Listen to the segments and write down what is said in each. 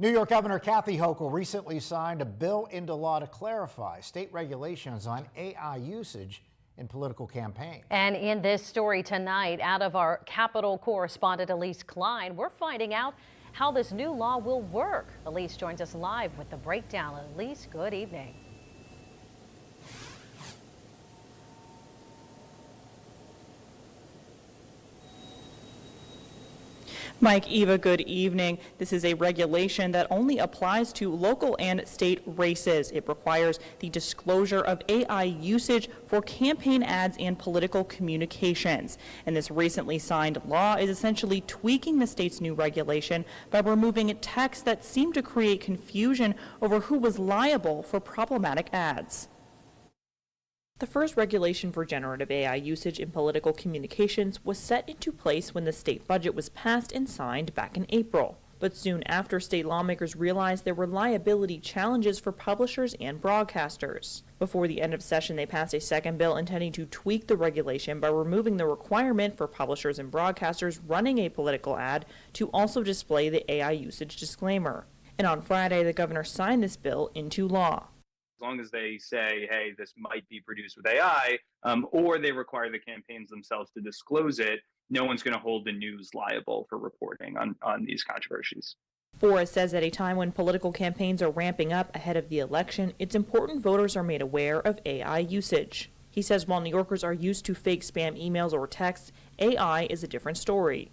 New York Governor Kathy Hochul recently signed a bill into law to clarify state regulations on AI usage in political campaigns. And in this story tonight, out of our Capitol correspondent Elise Klein, we're finding out how this new law will work. Elise joins us live with the breakdown. Elise, good evening. Mike, Eva, good evening. This is a regulation that only applies to local and state races. It requires the disclosure of AI usage for campaign ads and political communications. And this recently signed law is essentially tweaking the state's new regulation by removing text that seemed to create confusion over who was liable for problematic ads. The first regulation for generative AI usage in political communications was set into place when the state budget was passed and signed back in April. But soon after, state lawmakers realized there were liability challenges for publishers and broadcasters. Before the end of session, they passed a second bill intending to tweak the regulation by removing the requirement for publishers and broadcasters running a political ad to also display the AI usage disclaimer. And on Friday, the governor signed this bill into law. As long as they say, hey, this might be produced with AI, or they require the campaigns themselves to disclose it, no one's going to hold the news liable for reporting on these controversies. Boris says at a time when political campaigns are ramping up ahead of the election, it's important voters are made aware of AI usage. He says while New Yorkers are used to fake spam emails or texts, AI is a different story.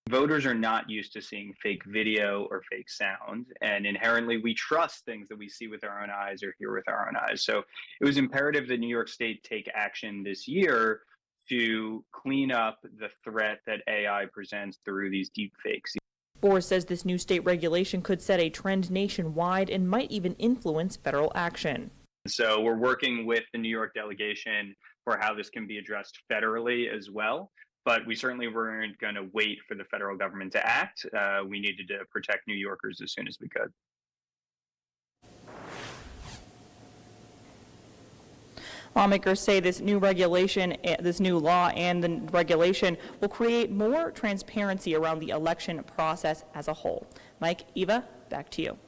Voters are not used to seeing fake video or fake sound, and inherently we trust things that we see with our own eyes or hear with our own eyes. So it was imperative that New York State take action this year to clean up the threat that AI presents through these deep fakes. Boris says this new state regulation could set a trend nationwide and might even influence federal action. So we're working with the New York delegation for how this can be addressed federally as well. But we certainly weren't going to wait for the federal government to act. We needed to protect New Yorkers as soon as we could. Lawmakers say this new regulation, this new law and the regulation will create more transparency around the election process as a whole. Mike, Eva, back to you.